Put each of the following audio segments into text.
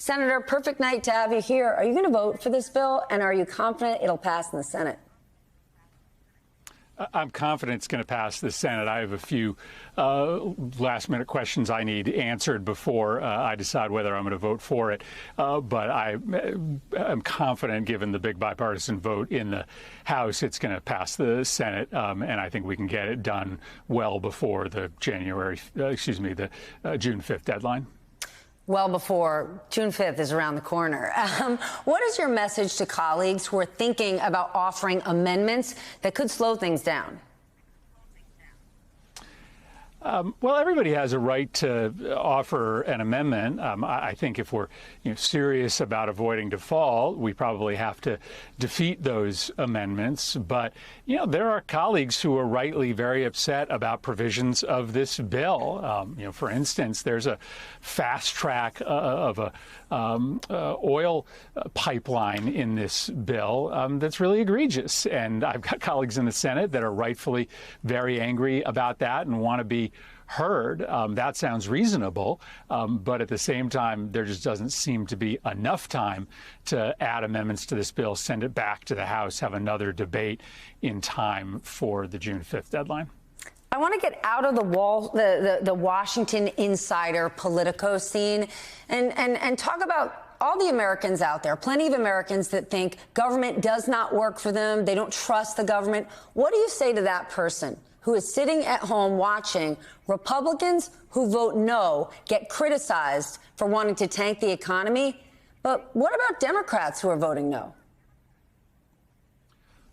Senator, perfect night to have you here. Are you going to vote for this bill, and are you confident it'll pass in the Senate? I'm confident it's going to pass the Senate. I have a few last-minute questions I need answered before I decide whether I'm going to vote for it. But I'm confident, given the big bipartisan vote in the House, it's going to pass the Senate, and I think we can get it done well before the June 5th deadline. Well before June 5th is around the corner. What is your message to colleagues who are thinking about offering amendments that could slow things down? Well, everybody has a right to offer an amendment. I think if we're serious about avoiding default, we probably have to defeat those amendments. But, there are colleagues who are rightly very upset about provisions of this bill. For instance, there's a fast track of a oil pipeline in this bill that's really egregious. And I've got colleagues in the Senate that are rightfully very angry about that and want to be heard. That sounds reasonable, but at the same time, there just doesn't seem to be enough time to add amendments to this bill, send it back to the House, have another debate in time for the June 5th deadline. I want to get out of the Washington insider Politico scene and talk about all the Americans out there, plenty of Americans that think government does not work for them. They don't trust the government. What do you say to that person who is sitting at home watching Republicans who vote no get criticized for wanting to tank the economy? But what about Democrats who are voting no?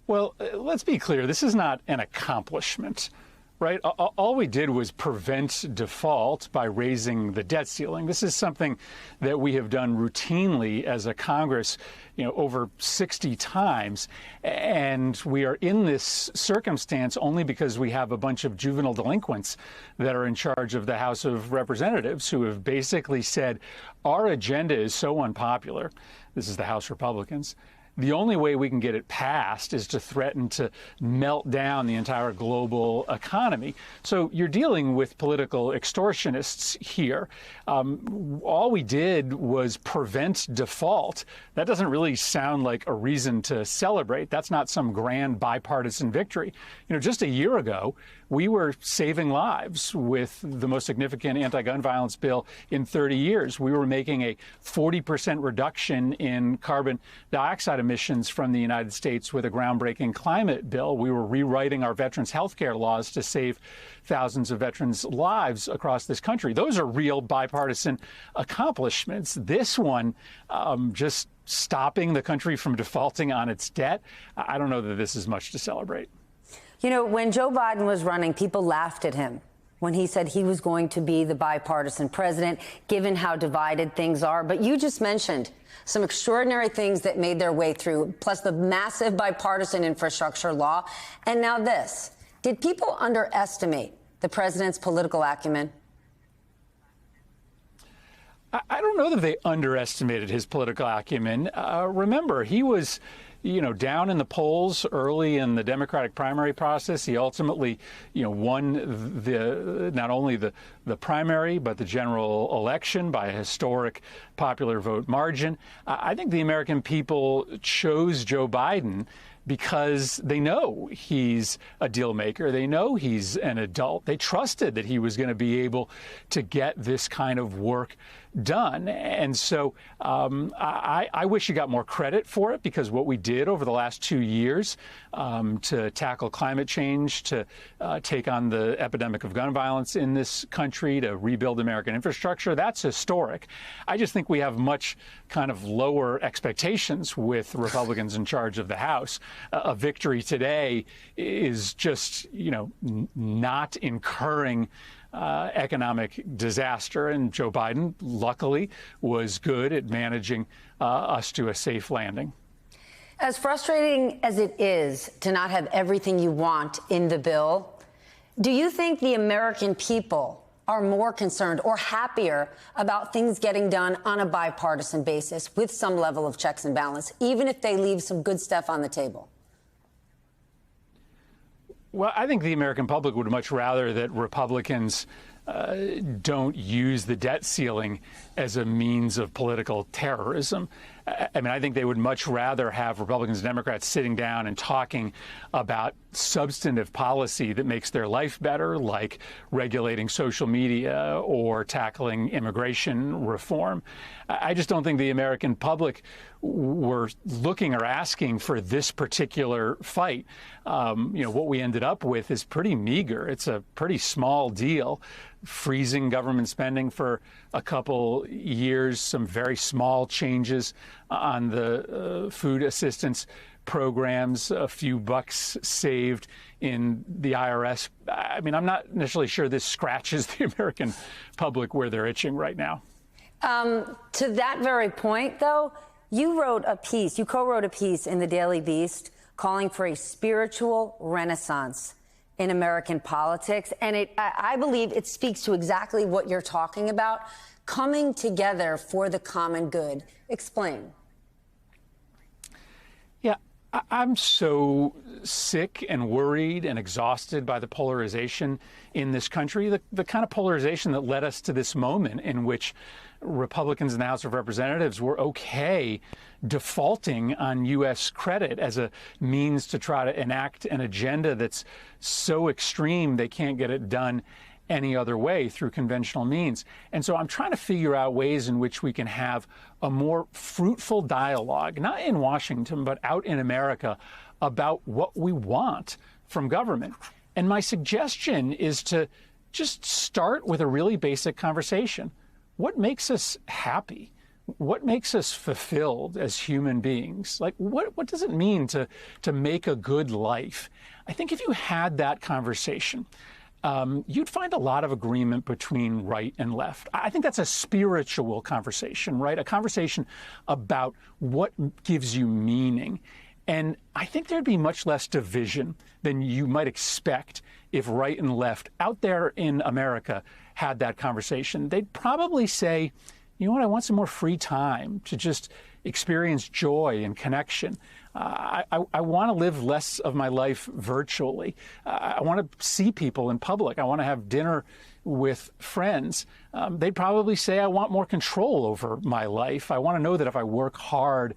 Well, let's be clear. This is not an accomplishment. Right. All we did was prevent default by raising the debt ceiling. This is something that we have done routinely as a Congress, over 60 times. And we are in this circumstance only because we have a bunch of juvenile delinquents that are in charge of the House of Representatives who have basically said our agenda is so unpopular. This is the House Republicans. The only way we can get it passed is to threaten to melt down the entire global economy. So you're dealing with political extortionists here. All we did was prevent default. That doesn't really sound like a reason to celebrate. That's not some grand bipartisan victory. Just a year ago, we were saving lives with the most significant anti-gun violence bill in 30 years. We were making a 40% reduction in carbon dioxide emissions from the United States with a groundbreaking climate bill. We were rewriting our veterans' health care laws to save thousands of veterans' lives across this country. Those are real bipartisan accomplishments. This one, just stopping the country from defaulting on its debt, I don't know that this is much to celebrate. When Joe Biden was running, people laughed at him when he said he was going to be the bipartisan president, given how divided things are. But you just mentioned some extraordinary things that made their way through, plus the massive bipartisan infrastructure law. And now this. Did people underestimate the president's political acumen? I don't know that they underestimated his political acumen. Remember, he was down in the polls early in the Democratic primary process. He ultimately, won not only the primary, but the general election by a historic popular vote margin. I think the American people chose Joe Biden because they know he's a deal maker. They know he's an adult. They trusted that he was going to be able to get this kind of work done. And so I wish he got more credit for it, because what we did over the last 2 years to tackle climate change, to take on the epidemic of gun violence in this country, to rebuild American infrastructure, that's historic. I just think we have much kind of lower expectations with Republicans in charge of the House. A victory today is just, not incurring economic disaster. And Joe Biden, luckily, was good at managing us to a safe landing. As frustrating as it is to not have everything you want in the bill, do you think the American people are more concerned or happier about things getting done on a bipartisan basis with some level of checks and balance, even if they leave some good stuff on the table? Well, I think the American public would much rather that Republicans don't use the debt ceiling as a means of political terrorism. I mean, I think they would much rather have Republicans and Democrats sitting down and talking about substantive policy that makes their life better, like regulating social media or tackling immigration reform. I just don't think the American public were looking or asking for this particular fight. What we ended up with is pretty meager. It's a pretty small deal, freezing government spending for a couple years, some very small changes on the food assistance programs, a few bucks saved in the IRS. I mean, I'm not necessarily sure this scratches the American public where they're itching right now. To that very point, though, you co-wrote a piece in the Daily Beast calling for a spiritual renaissance in American politics. And I believe it speaks to exactly what you're talking about, coming together for the common good. Explain. Yeah, I'm so sick and worried and exhausted by the polarization in this country, the kind of polarization that led us to this moment in which Republicans in the House of Representatives were okay defaulting on U.S. credit as a means to try to enact an agenda that's so extreme they can't get it done any other way through conventional means. And so I'm trying to figure out ways in which we can have a more fruitful dialogue, not in Washington, but out in America, about what we want from government. And my suggestion is to just start with a really basic conversation. What makes us happy? What makes us fulfilled as human beings? Like, what does it mean to make a good life? I think if you had that conversation, you'd find a lot of agreement between right and left. I think that's a spiritual conversation, right? A conversation about what gives you meaning. And I think there'd be much less division than you might expect if right and left out there in America had that conversation. They'd probably say, you know what, I want some more free time to just experience joy and connection. I want to live less of my life virtually. I want to see people in public. I want to have dinner with friends. They'd probably say, I want more control over my life. I want to know that if I work hard,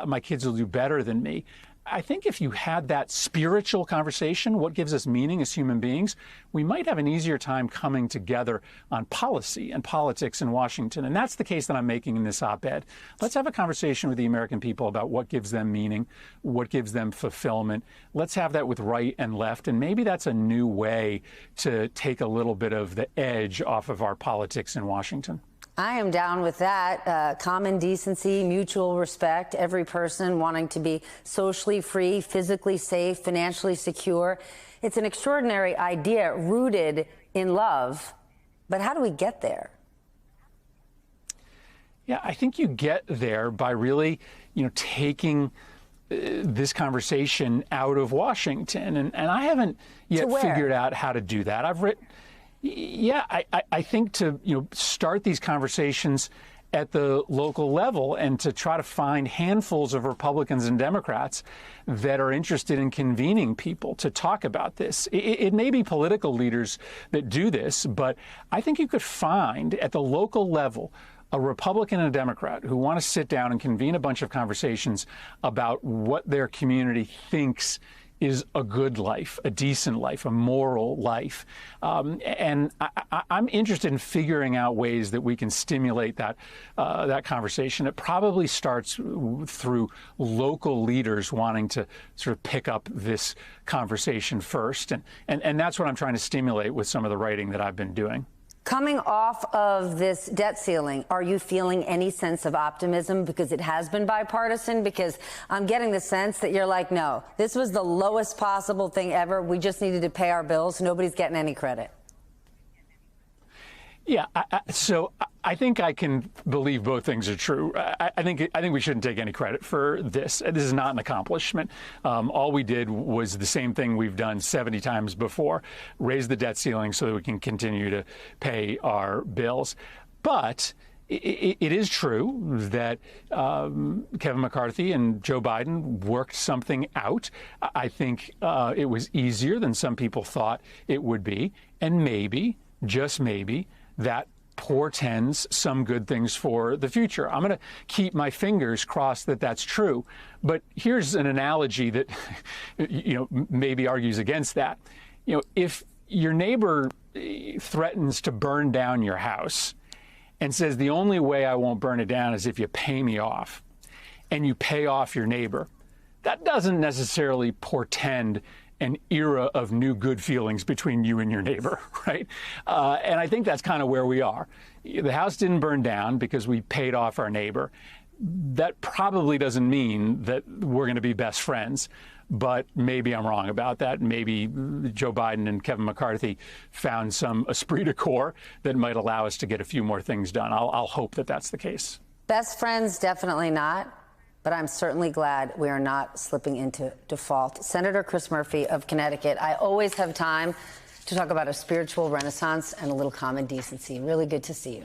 my kids will do better than me. I think if you had that spiritual conversation, what gives us meaning as human beings, we might have an easier time coming together on policy and politics in Washington. And that's the case that I'm making in this op-ed. Let's have a conversation with the American people about what gives them meaning, what gives them fulfillment. Let's have that with right and left. And maybe that's a new way to take a little bit of the edge off of our politics in Washington. I am down with that. Common decency, mutual respect, every person wanting to be socially free, physically safe, financially secure. It's an extraordinary idea rooted in love. But how do we get there? Yeah, I think you get there by really, taking this conversation out of Washington. And I haven't yet figured out how to do that. I think to start these conversations at the local level and to try to find handfuls of Republicans and Democrats that are interested in convening people to talk about this. It may be political leaders that do this, but I think you could find at the local level a Republican and a Democrat who want to sit down and convene a bunch of conversations about what their community thinks is a good life, a decent life, a moral life. And I'm interested in figuring out ways that we can stimulate that conversation. It probably starts through local leaders wanting to sort of pick up this conversation first. And that's what I'm trying to stimulate with some of the writing that I've been doing. Coming off of this debt ceiling, are you feeling any sense of optimism because it has been bipartisan? Because I'm getting the sense that you're like, no, this was the lowest possible thing ever. We just needed to pay our bills. Nobody's getting any credit. Yeah, so I think I can believe both things are true. I think we shouldn't take any credit for this. This is not an accomplishment. All we did was the same thing we've done 70 times before: raise the debt ceiling so that we can continue to pay our bills. But it is true that Kevin McCarthy and Joe Biden worked something out. I think it was easier than some people thought it would be, and maybe just maybe, that portends some good things for the future. I'm going to keep my fingers crossed that that's true. But here's an analogy that, maybe argues against that. If your neighbor threatens to burn down your house and says, the only way I won't burn it down is if you pay me off, and you pay off your neighbor, that doesn't necessarily portend an era of new good feelings between you and your neighbor, right? And I think that's kind of where we are. The house didn't burn down because we paid off our neighbor. That probably doesn't mean that we're going to be best friends, but maybe I'm wrong about that. Maybe Joe Biden and Kevin McCarthy found some esprit de corps that might allow us to get a few more things done. I'll hope that that's the case. Best friends, definitely not. But I'm certainly glad we are not slipping into default. Senator Chris Murphy of Connecticut, I always have time to talk about a spiritual renaissance and a little common decency. Really good to see you.